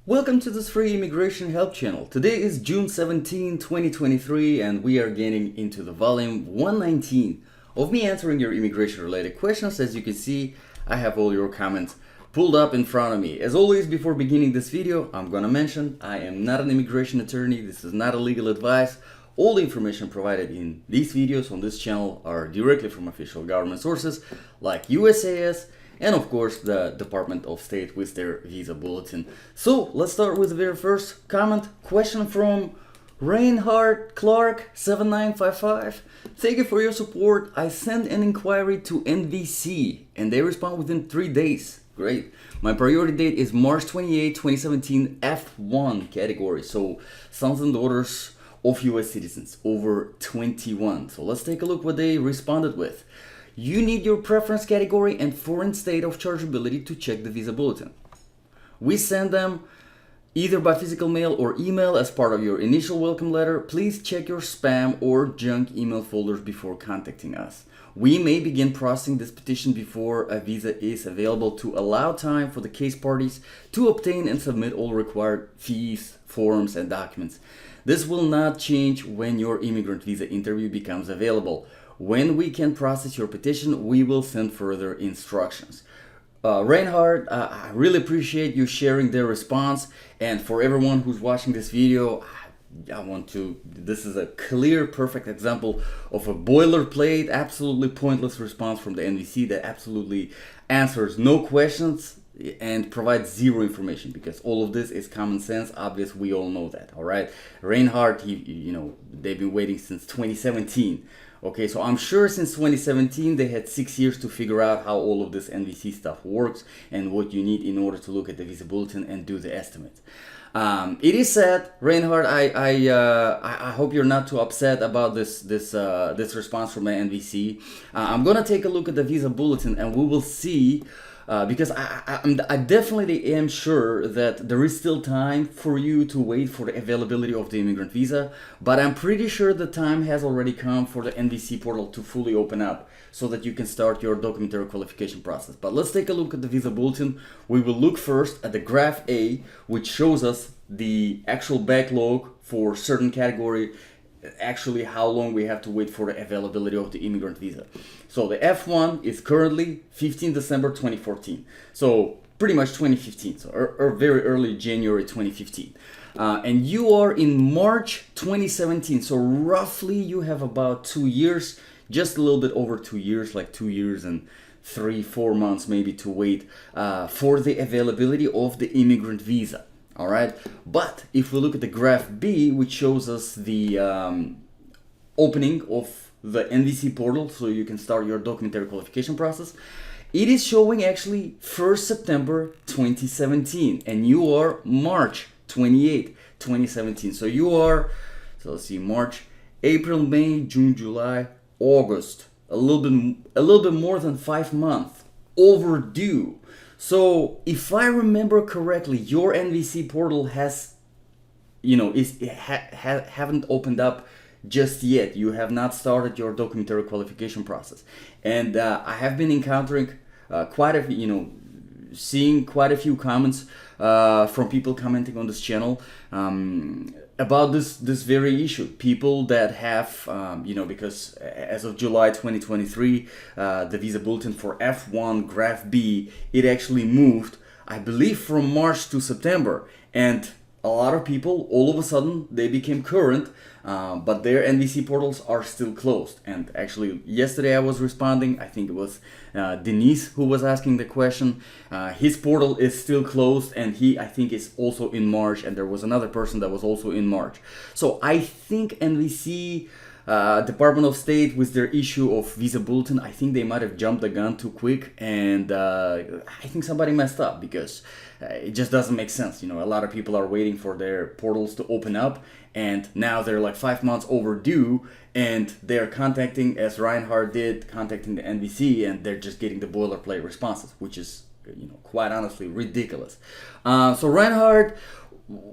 Welcome to this free immigration help channel. Today is June 17, 2023, and we are getting into the volume 119 of me answering your immigration related questions. As you can see, I have all your comments pulled up in front of me. As always, before beginning this video, I'm gonna mention I am not an immigration attorney. This is not a legal advice. All the information provided in these videos on this channel are directly from official government sources like USCIS and of course the Department of State with their visa bulletin. So let's start with the very first comment. Question from Reinhard Clark 7955. Thank you for your support. I sent an inquiry to NVC and they respond within 3 days. Great. My priority date is March 28, 2017, F1 category. So sons and daughters of US citizens over 21. So let's take a look what they responded with. You need your preference category and foreign state of chargeability to check the visa bulletin. We send them either by physical mail or email as part of your initial welcome letter. Please check your spam or junk email folders before contacting us. We may begin processing this petition before a visa is available to allow time for the case parties to obtain and submit all required fees, forms, and documents. This will not change when your immigrant visa interview becomes available. When we can process your petition, we will send further instructions. Reinhard, I really appreciate you sharing their response. And for everyone who's watching this video, this is a clear, perfect example of a boilerplate, absolutely pointless response from the NVC that absolutely answers no questions and provides zero information, because all of this is common sense. Obvious, we all know that. All right, Reinhard, they've been waiting since 2017. Okay, so I'm sure since 2017 they had 6 years to figure out how all of this NVC stuff works and what you need in order to look at the visa bulletin and do the estimate. It is sad, Reinhard. I hope you're not too upset about this response from the NVC. I'm gonna take a look at the visa bulletin and we will see. Because I definitely am sure that there is still time for you to wait for the availability of the immigrant visa, but I'm pretty sure the time has already come for the NVC portal to fully open up so that you can start your documentary qualification process. But let's take a look at the visa bulletin. We will look first at the graph A, which shows us the actual backlog for certain category, actually how long we have to wait for the availability of the immigrant visa. So the F1 is currently 15 December 2014. So pretty much 2015, so or very early January 2015. And you are in March 2017. So roughly you have about 2 years, just a little bit over 2 years, like 2 years and 3-4 months maybe to wait for the availability of the immigrant visa. All right, but if we look at the graph B, which shows us the opening of the NVC portal so you can start your documentary qualification process, it is showing actually 1st September 2017 and you are March 28, 2017. So you are, so let's see, March, April, May, June, July, August, a little bit more than 5 months overdue. So if I remember correctly, your NVC portal has, haven't opened up just yet. You have not started your documentary qualification process. And I have been encountering seeing quite a few comments from people commenting on this channel about this very issue. People that have, because as of July 2023, the visa bulletin for F1 graph B, it actually moved, I believe, from March to September. And a lot of people, all of a sudden, they became current, but their NVC portals are still closed. And actually, yesterday I was responding, I think it was Denise who was asking the question. His portal is still closed and I think is also in March, and there was another person that was also in March. So I think NVC, Department of State, with their issue of visa bulletin, I think they might have jumped the gun too quick, and I think somebody messed up, because it just doesn't make sense. A lot of people are waiting for their portals to open up, and now they're like 5 months overdue, and they're contacting, as Reinhard did, contacting the NVC, and they're just getting the boilerplate responses, which is, quite honestly ridiculous. So Reinhard,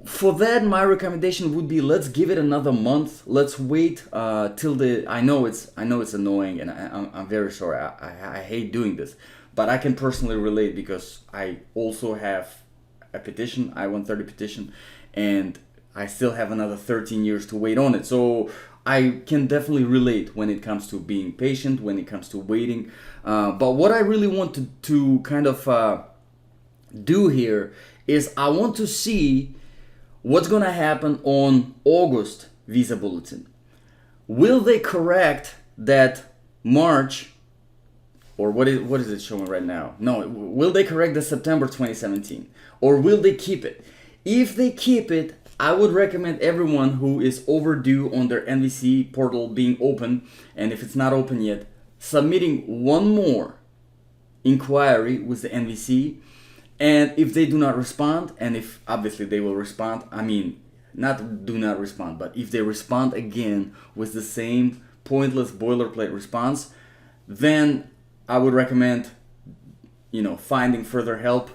for that, my recommendation would be, let's give it another month. Let's wait till I know it's annoying, and I'm very sorry. I hate doing this, but I can personally relate, because I also have a petition, I-130 petition, and I still have another 13 years to wait on it. So I can definitely relate when it comes to being patient, when it comes to waiting. But what I really want to kind of do here is I want to see what's going to happen on August visa bulletin. Will they correct that March, or what is it showing right now? No, will they correct the September 2017? Or will they keep it? If they keep it, I would recommend everyone who is overdue on their NVC portal being open, and if it's not open yet, submitting one more inquiry with the NVC. And if they do not respond, and if obviously they will respond, I mean, not do not respond, but if they respond again with the same pointless boilerplate response, then I would recommend, finding further help,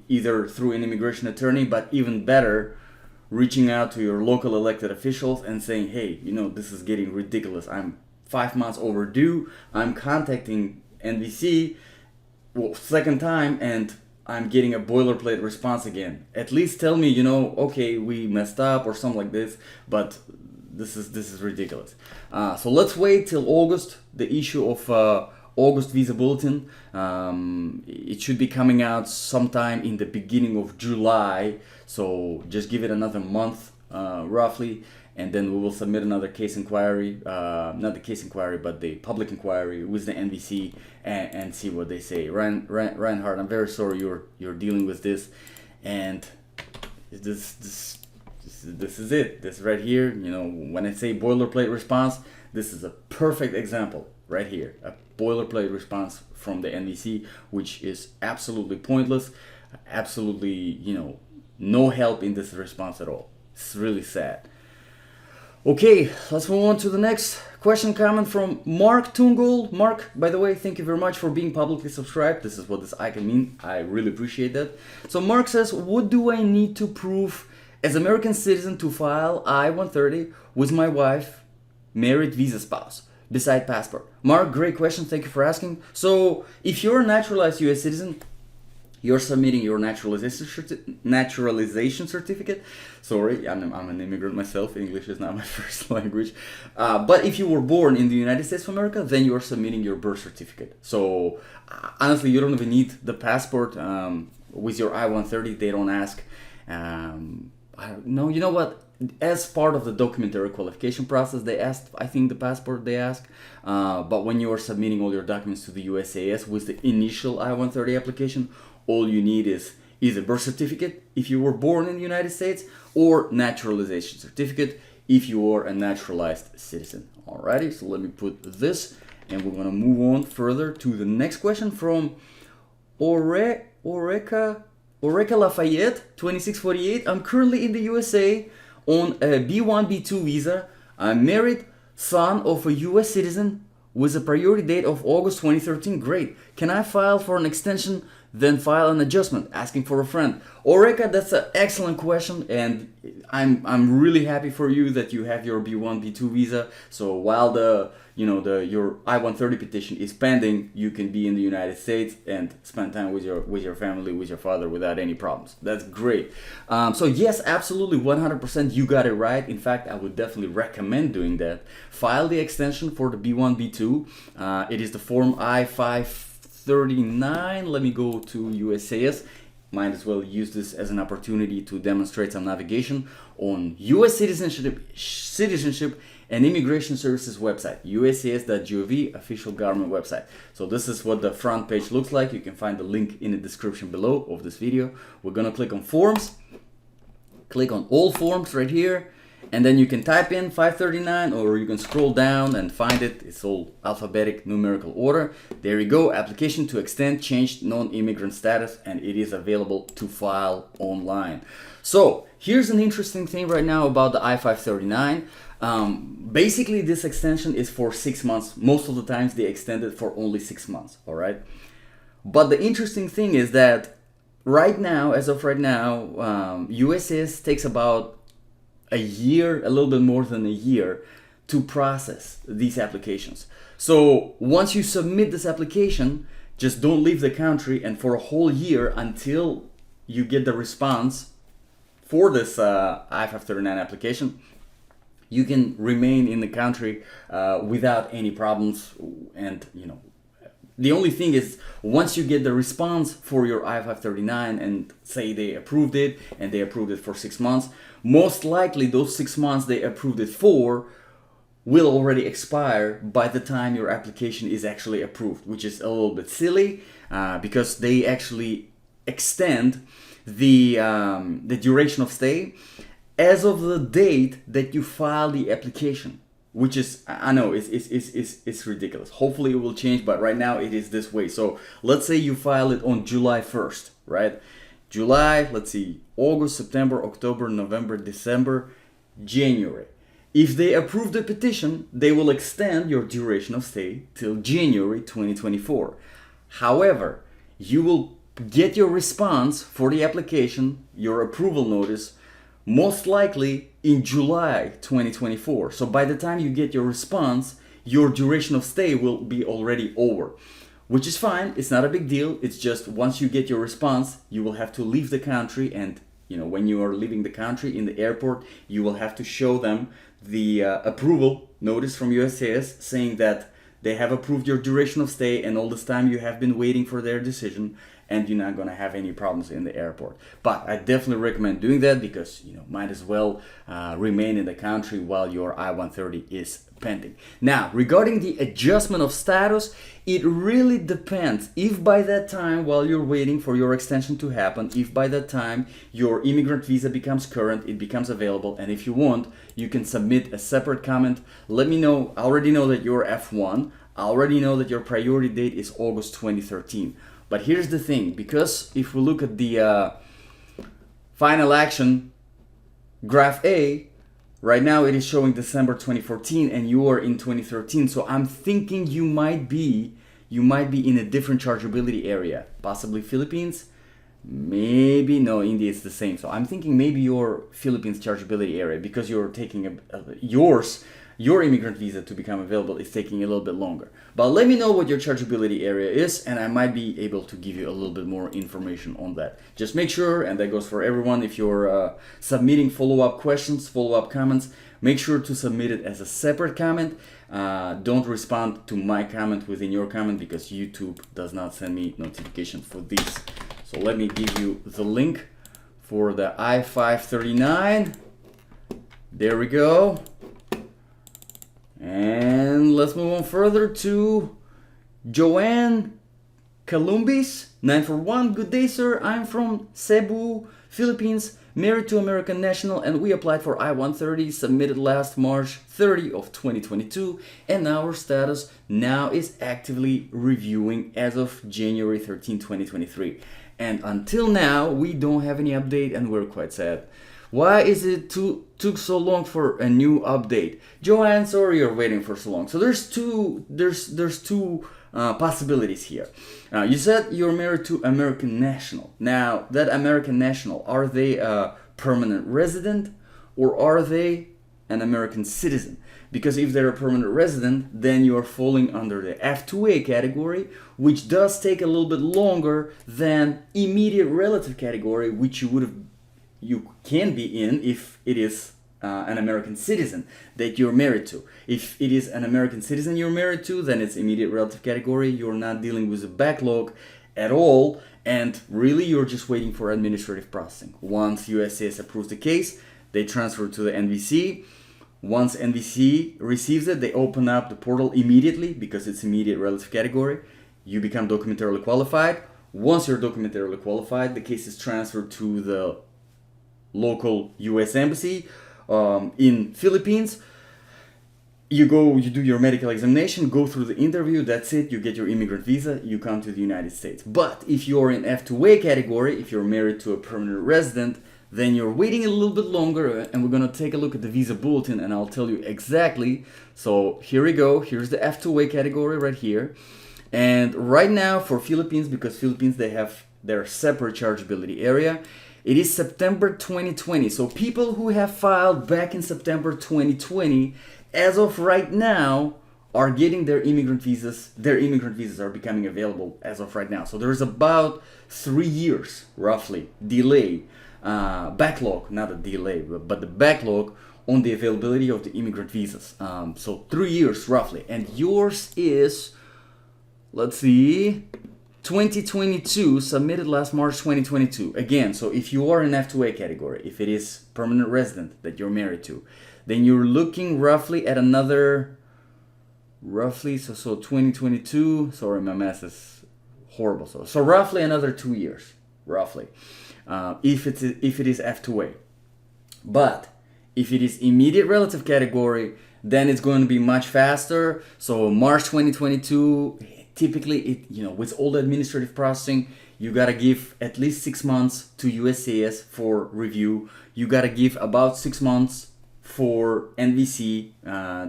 either through an immigration attorney, but even better, reaching out to your local elected officials and saying, hey, this is getting ridiculous. I'm 5 months overdue. I'm contacting NVC, second time, and I'm getting a boilerplate response again. At least tell me, okay, we messed up or something like this, but this is ridiculous. So let's wait till August, the issue of August visa bulletin. It should be coming out sometime in the beginning of July. So just give it another month, roughly, and then we will submit another case inquiry, not the case inquiry, but the public inquiry with the NVC and see what they say. Reinhard, I'm very sorry you're dealing with this, and this is it. This right here, when I say boilerplate response, this is a perfect example right here. A boilerplate response from the NVC, which is absolutely pointless, absolutely, no help in this response at all. It's really sad. Okay, let's move on to the next question comment from Mark Tungold. Mark, by the way, thank you very much for being publicly subscribed. This is what this icon means. I really appreciate that. So Mark says, what do I need to prove as American citizen to file I-130 with my wife, married visa spouse, beside passport? Mark, great question. Thank you for asking. So if you're a naturalized US citizen, you're submitting your naturalization certificate. Sorry, I'm an immigrant myself. English is not my first language. But if you were born in the United States of America, then you're submitting your birth certificate. So honestly, you don't even need the passport. With your I-130, they don't ask. No, you know what? As part of the documentary qualification process, they asked, I think, the passport they ask. But when you are submitting all your documents to the USCIS with the initial I-130 application, all you need is either birth certificate if you were born in the United States, or naturalization certificate if you are a naturalized citizen. Alrighty, so let me put this, and we're gonna move on further to the next question from Oreca Lafayette 2648. I'm currently in the USA on a B1, B2 visa. I'm married, son of a US citizen with a priority date of August 2013. Great. Can I file for an extension, then file an adjustment? Asking for a friend. Oreca, that's an excellent question, and I'm really happy for you that you have your B1, B2 visa. So while your I-130 petition is pending, you can be in the United States and spend time with your family, with your father, without any problems. That's great. So yes, absolutely, 100%, you got it right. In fact, I would definitely recommend doing that. File the extension for the B1, B2. It is the form I-539. Let me go to USCIS. Might as well use this as an opportunity to demonstrate some navigation on U.S. citizenship and Immigration Services website, uscis.gov, official government website. So this is what the front page looks like. You can find the link in the description below of this video. We're gonna click on forms, click on all forms right here, and then you can type in 539, or you can scroll down and find it. It's all alphabetic numerical order. There you go, application to extend changed non-immigrant status, and it is available to file online. So here's an interesting thing right now about the I-539. Basically, this extension is for 6 months. Most of the times they extend it for only 6 months, all right? But the interesting thing is that right now, as of right now, USCIS takes about a year, a little bit more than a year, to process these applications. So once you submit this application, just don't leave the country, and for a whole year until you get the response for this I-539 application, you can remain in the country without any problems. And the only thing is, once you get the response for your I-539 and say they approved it and they approved it for 6 months, most likely those 6 months they approved it for will already expire by the time your application is actually approved, which is a little bit silly because they actually extend the duration of stay as of the date that you file the application, which is, I know it's ridiculous. Hopefully it will change, but right now it is this way. So let's say you file it on July 1st, right? July, let's see, August, September, October, November, December, January. If they approve the petition, they will extend your duration of stay till January 2024. However, you will get your response for the application, your approval notice, most likely in July 2024. So by the time you get your response, your duration of stay will be already over, which is fine. It's not a big deal. It's just once you get your response, you will have to leave the country. And when you are leaving the country in the airport, you will have to show them the approval notice from USCIS saying that they have approved your duration of stay, and all this time you have been waiting for their decision, and you're not going to have any problems in the airport. But I definitely recommend doing that because might as well remain in the country while your I-130 is pending. Now, regarding the adjustment of status, it really depends. If by that time, while you're waiting for your extension to happen, if by that time your immigrant visa becomes current, it becomes available, and if you want, you can submit a separate comment. Let me know. I already know that you're F1. I already know that your priority date is August 2013. But here's the thing, because if we look at the final action graph A, right now it is showing December 2014 and you are in 2013. So I'm thinking you might be in a different chargeability area, possibly Philippines, maybe, no, India is the same. So I'm thinking maybe your Philippines chargeability area, because you're taking your immigrant visa to become available is taking a little bit longer. But let me know what your chargeability area is, and I might be able to give you a little bit more information on that. Just make sure, and that goes for everyone, if you're submitting follow-up questions, follow-up comments, make sure to submit it as a separate comment. Don't respond to my comment within your comment, because YouTube does not send me notifications for these. So let me give you the link for the I-539. There we go. And let's move on further to Joanne Kalumbis, 941. Good day, sir. I'm from Cebu, Philippines, married to American national, and we applied for I-130, submitted last March 30 of 2022, and our status now is actively reviewing as of January 13, 2023. And until now, we don't have any update, and we're quite sad. Why is it took so long for a new update? Joanne, sorry you're waiting for so long. So there's two possibilities here. You said you're married to American national. Now, that American national, are they a permanent resident or are they an American citizen? Because if they're a permanent resident, then you're falling under the F2A category, which does take a little bit longer than immediate relative category, which you can be in if it is an American citizen that you're married to. If it is an American citizen you're married to, then it's immediate relative category. You're not dealing with a backlog at all, and really you're just waiting for administrative processing. Once USCIS approves the case, they transfer to the NVC. Once NVC receives it, they open up the portal immediately because it's immediate relative category. You become documentarily qualified. Once you're documentarily qualified, the case is transferred to the local U.S. embassy in Philippines. You do your medical examination, go through the interview, that's it, you get your immigrant visa, you come to the United States. But if you're in F2A category, if you're married to a permanent resident, then you're waiting a little bit longer, and we're gonna take a look at the visa bulletin and I'll tell you exactly. So here we go, here's the F2A category right here. And right now for Philippines, because Philippines, they have their separate chargeability area, it is September 2020. So people who have filed back in September 2020, as of right now, are getting their immigrant visas. Their immigrant visas are becoming available as of right now. So there's about 3 years, roughly, delay, backlog, not a delay, but the backlog on the availability of the immigrant visas. So 3 years, roughly. And yours is, let's see, 2022, submitted last March 2022. Again, so if you are in F2A category, if it is permanent resident that you're married to, then you're looking roughly at another, so 2022, sorry, my math is horrible. So roughly another 2 years, roughly, if it is F2A. But if it is immediate relative category, then it's going to be much faster. So March 2022, typically, with all the administrative processing, you gotta give at least 6 months to USCIS for review. You gotta give about 6 months for NVC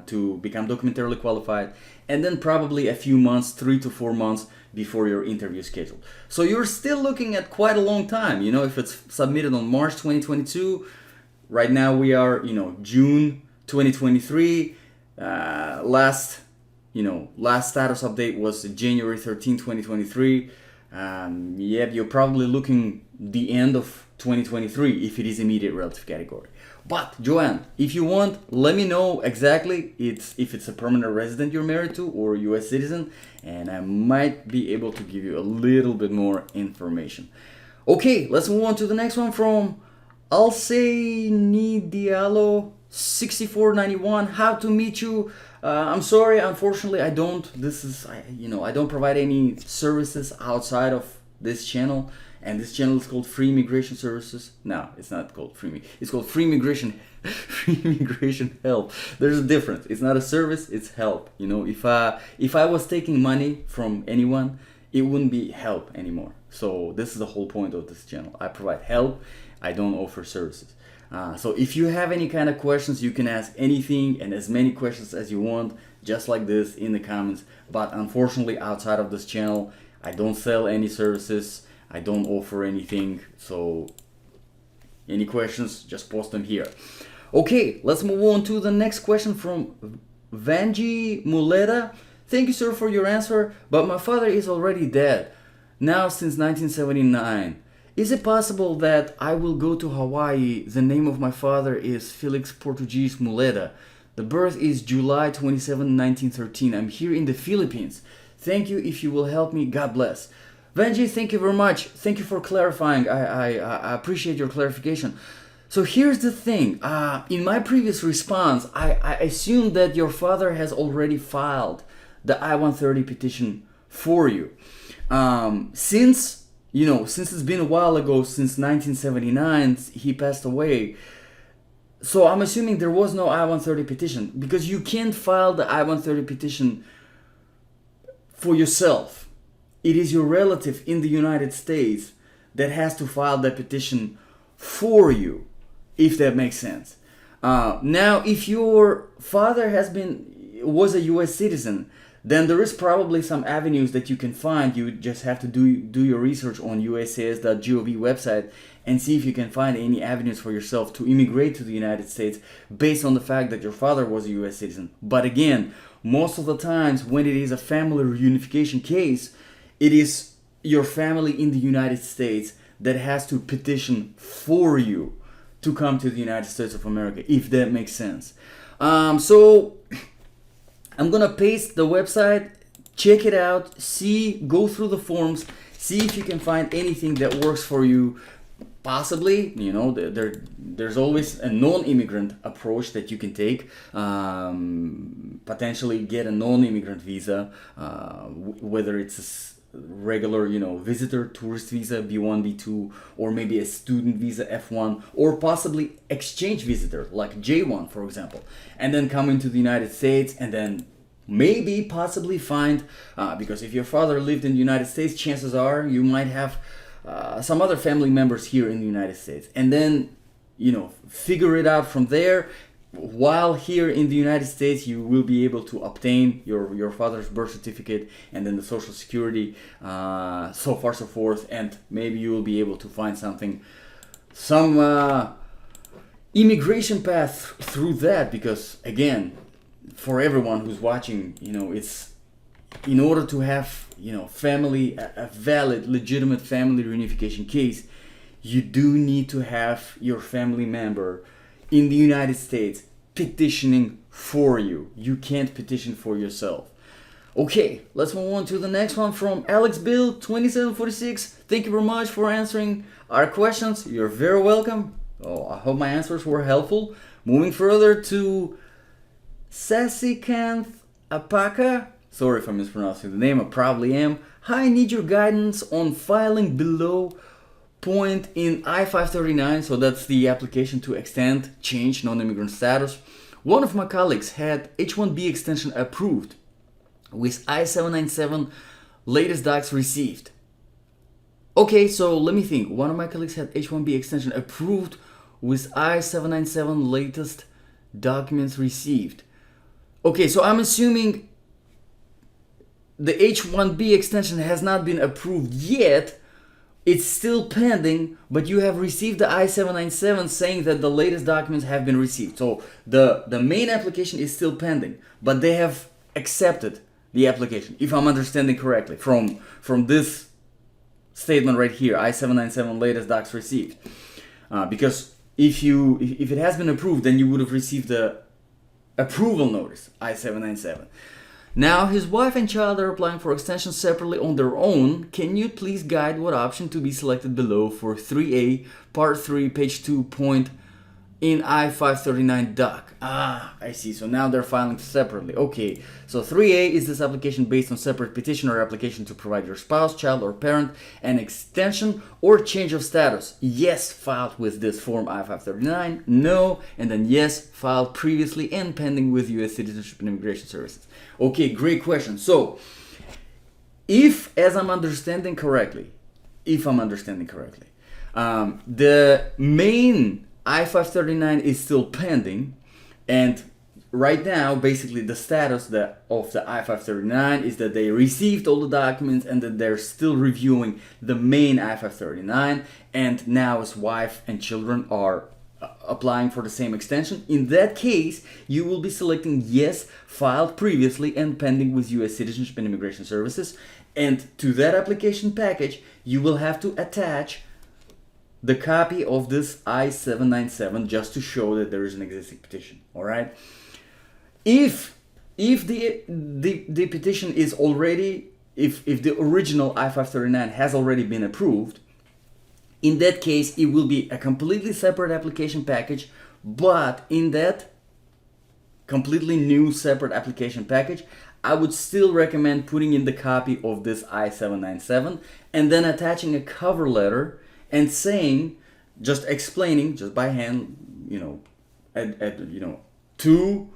to become documentarily qualified, and then probably a few months, 3 to 4 months before your interview is scheduled. So you're still looking at quite a long time. if it's submitted on March 2022, right now we are June 2023. Last status update was January 13, 2023. You're probably looking the end of 2023 if it is immediate relative category. But Joanne, if you want, let me know exactly if it's a permanent resident you're married to or a US citizen, and I might be able to give you a little bit more information. Okay, let's move on to the next one from Alcenidialo 6491. How to meet you? I'm sorry, unfortunately, I don't provide any services outside of this channel, and this channel is called Free Immigration Services. No, it's not called it's called Free Immigration Help. There's a difference. It's not a service, it's help. If I was taking money from anyone, it wouldn't be help anymore. So this is the whole point of this channel. I provide help, I don't offer services. So if you have any kind of questions, you can ask anything and as many questions as you want, just like this in the comments. But unfortunately, outside of this channel, I don't sell any services. I don't offer anything. So any questions, just post them here. Okay, let's move on to the next question from Vanji Muleta. Thank you, sir, for your answer, but my father is already dead now since 1979. Is it possible that I will go to Hawaii? The name of my father is Felix Portuguese Muleta. The birth is July 27, 1913. I'm here in the Philippines. Thank you. If you will help me, God bless. Vanji, thank you very much. Thank you for clarifying. I appreciate your clarification. So here's the thing. In my previous response, I assumed that your father has already filed the I-130 petition for you. Since it's been a while ago, since 1979, he passed away. So I'm assuming there was no I-130 petition, because you can't file the I-130 petition for yourself. It is your relative in the United States that has to file that petition for you, if that makes sense. Now, if your father was a U.S. citizen, then there is probably some avenues that you can find. You just have to do your research on uscis.gov website and see if you can find any avenues for yourself to immigrate to the United States based on the fact that your father was a U.S. citizen. But again, most of the times when it is a family reunification case, it is your family in the United States that has to petition for you to come to the United States of America, if that makes sense. So I'm gonna paste the website, check it out, go through the forms, see if you can find anything that works for you. Possibly, there's always a non-immigrant approach that you can take. Potentially get a non-immigrant visa, whether it's a regular, visitor tourist visa, B1, B2, or maybe a student visa, F1, or possibly exchange visitor, like J1, for example, and then come into the United States, and then maybe possibly find, because if your father lived in the United States, chances are you might have some other family members here in the United States, and then, figure it out from there. While here in the United States, you will be able to obtain your father's birth certificate and then the Social Security, so far so forth, and maybe you will be able to find some immigration path through that, because again, for everyone who's watching, it's in order to have, family, a valid, legitimate family reunification case, you do need to have your family member in the United States petitioning for you. You can't petition for yourself. Okay, let's move on to the next one from Alex Bill 2746. Thank you very much for answering our questions. You're very welcome. Oh, I hope my answers were helpful. Moving further to Sasikanth Apaka. Sorry if I'm mispronouncing the name, I probably am. Hi, I need your guidance on filing below point in I-539. So that's the application to extend, change non-immigrant status. One of my colleagues had H-1B extension approved with I-797 latest docs received. Okay, so let me think. One of my colleagues had H-1B extension approved with I-797 latest documents received. Okay, so I'm assuming the H-1B extension has not been approved yet. It's still pending, but you have received the I-797 saying that the latest documents have been received. So the main application is still pending, but they have accepted the application, if I'm understanding correctly, from this statement right here, I-797 latest docs received. Because if it has been approved, then you would have received the approval notice, I-797. Now his wife and child are applying for extension separately on their own. Can you please guide what option to be selected below for 3A, Part 3, page 2, point in I-539 doc? I see. So now they're filing separately. Okay, so 3A is this application based on separate petition or application to provide your spouse, child, or parent an extension or change of status. Yes, filed with this form I-539. No, and then yes, filed previously and pending with U.S. Citizenship and Immigration Services. Okay, great question. So, if I'm understanding correctly, the main I-539 is still pending, and right now, basically, the status of the I-539 is that they received all the documents and that they're still reviewing the main I-539, and now his wife and children are applying for the same extension. In that case, you will be selecting yes, filed previously and pending with U.S. Citizenship and Immigration Services, and to that application package, you will have to attach the copy of this I-797 just to show that there is an existing petition. All right. If the petition is already, if the original I-539 has already been approved, in that case it will be a completely separate application package. But in that completely new separate application package, I would still recommend putting in the copy of this I-797 and then attaching a cover letter and saying, just explaining, just by hand, to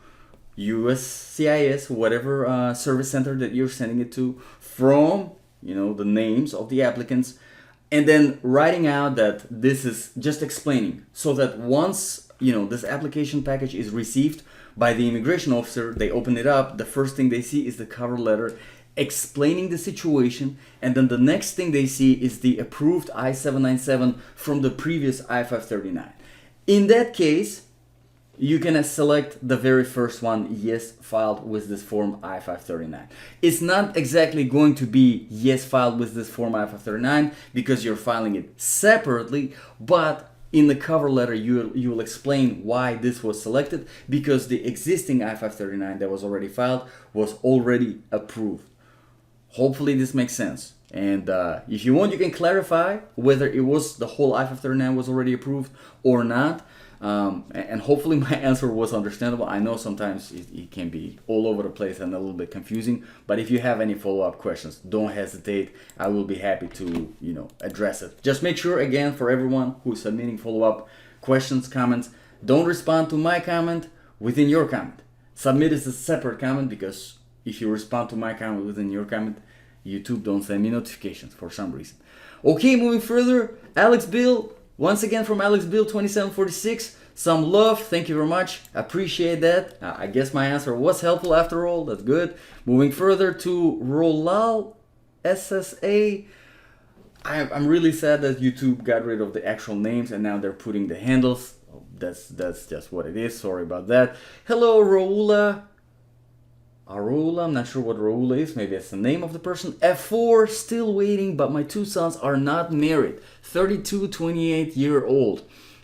USCIS, whatever service center that you're sending it to, from, the names of the applicants, and then writing out that this is just explaining, so that once, this application package is received by the immigration officer, they open it up, the first thing they see is the cover letter explaining the situation, and then the next thing they see is the approved I-797 from the previous I-539. In that case, you can select the very first one, yes, filed with this form I-539. It's not exactly going to be yes, filed with this form I-539 because you're filing it separately, but in the cover letter you will explain why this was selected, because the existing I-539 that was already filed was already approved. Hopefully this makes sense. And if you want, you can clarify whether it was the whole I-539 was already approved or not. And hopefully my answer was understandable. I know sometimes it can be all over the place and a little bit confusing, but if you have any follow-up questions, don't hesitate. I will be happy to, address it. Just make sure, again, for everyone who is submitting follow-up questions, comments, don't respond to my comment within your comment. Submit as a separate comment, because if you respond to my comment within your comment, YouTube don't send me notifications for some reason. Okay, moving further, Alex Bill, once again from Alex Bill 2746, some love, thank you very much, appreciate that. I guess my answer was helpful after all, that's good. Moving further to Rolal SSA, I'm really sad that YouTube got rid of the actual names and now they're putting the handles. That's just what it is, sorry about that. Hello Raula Arula, I'm not sure what Arula is, maybe that's the name of the person. F4, still waiting, but my two sons are not married. 32, 28-year-old.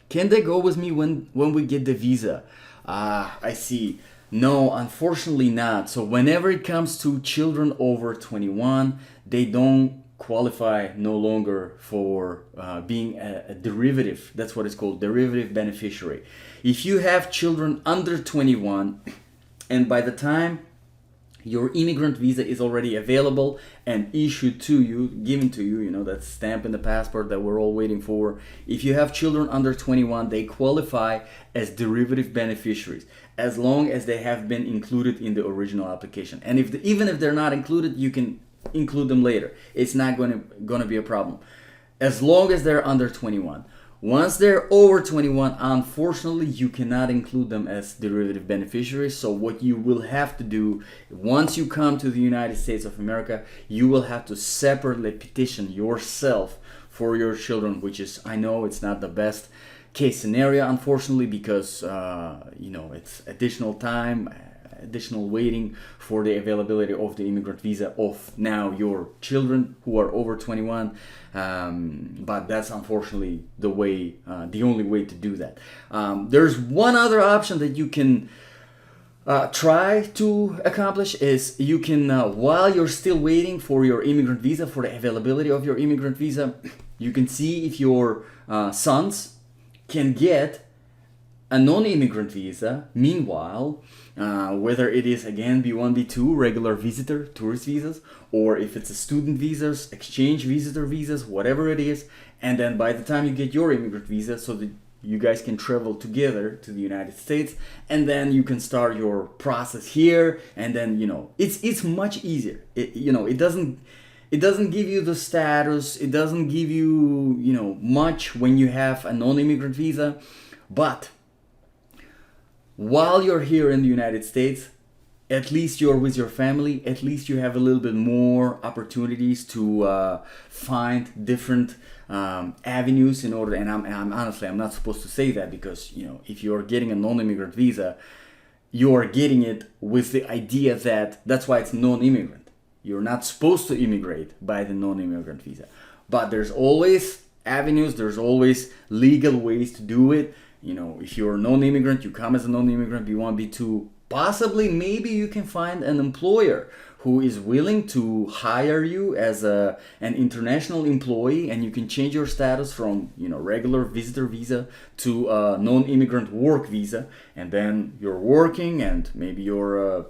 Can they go with me when we get the visa? I see. No, unfortunately not. So whenever it comes to children over 21, they don't qualify no longer for being a derivative. That's what it's called, derivative beneficiary. If you have children under 21, and by the time your immigrant visa is already available and issued to you, given to you, that stamp in the passport that we're all waiting for. If you have children under 21, they qualify as derivative beneficiaries as long as they have been included in the original application. And even if they're not included, you can include them later. It's not going to be a problem as long as they're under 21. Once they're over 21, unfortunately, you cannot include them as derivative beneficiaries. So what you will have to do, once you come to the United States of America, you will have to separately petition yourself for your children, which is, I know it's not the best case scenario, unfortunately, because, it's additional time, additional waiting for the availability of the immigrant visa of now your children who are over 21. But that's unfortunately the only way to do that. There's one other option that you can try to accomplish is you can, while you're still waiting for your immigrant visa, for the availability of your immigrant visa, you can see if your sons can get a non-immigrant visa. Meanwhile, whether it is again B1, B2, regular visitor, tourist visas, or if it's a student visas, exchange visitor visas, whatever it is, and then by the time you get your immigrant visa, so that you guys can travel together to the United States, and then you can start your process here, and then it's much easier. It doesn't give you the status, it doesn't give you much when you have a non-immigrant visa, but while you're here in the United States, at least you're with your family, at least you have a little bit more opportunities to find different avenues in order, and I'm honestly, I'm not supposed to say that because, if you're getting a non-immigrant visa, you're getting it with the idea that's why it's non-immigrant. You're not supposed to immigrate by the non-immigrant visa. But there's always avenues, there's always legal ways to do it. If you're a non-immigrant, you come as a non-immigrant, B1, B2, possibly, maybe you can find an employer who is willing to hire you as an international employee, and you can change your status from, regular visitor visa to a non-immigrant work visa, and then you're working, and maybe you're a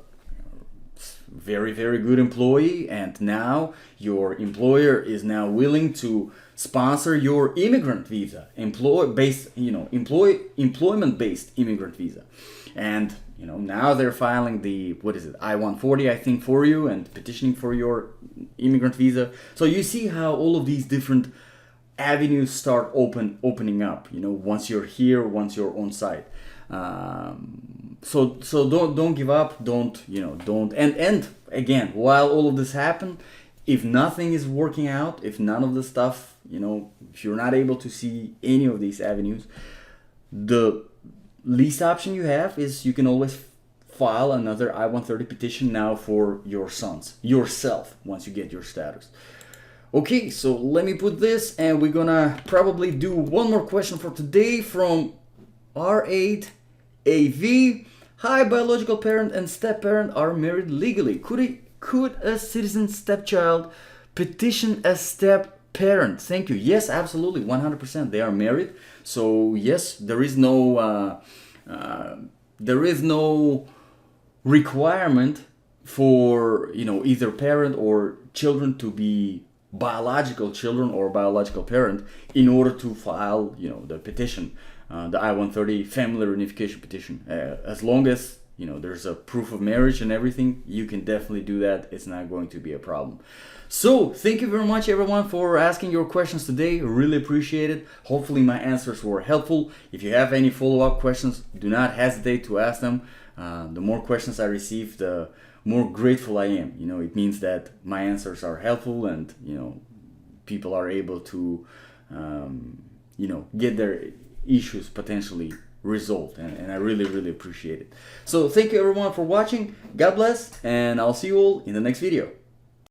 very, very good employee, and now your employer is now willing to sponsor your immigrant visa, employment-based immigrant visa, and now they're filing the I-140, I think, for you, and petitioning for your immigrant visa. So you see how all of these different avenues start opening up. Once you're here, once you're on site. So don't give up. Don't. And again, while all of this happen, if nothing is working out, if none of the stuff, if you're not able to see any of these avenues, the least option you have is you can always file another I-130 petition now for your sons, yourself, once you get your status. Okay, so let me put this, and we're gonna probably do one more question for today from R8AV. Hi, biological parent and step-parent are married legally. Could a citizen stepchild petition a step-parent? Thank you. Yes, absolutely, 100%. They are married. So yes, there is no requirement for either parent or children to be biological children or biological parent in order to file the petition, the I-130 family reunification petition. As long as there's a proof of marriage and everything, you can definitely do that. It's not going to be a problem. So thank you very much, everyone, for asking your questions today. Really appreciate it. Hopefully my answers were helpful. If you have any follow-up questions, do not hesitate to ask them. The more questions I receive, the more grateful I am. It means that my answers are helpful, and people are able to get their issues potentially result, and I really appreciate it. So thank you everyone for watching. God bless, and I'll see you all in the next video.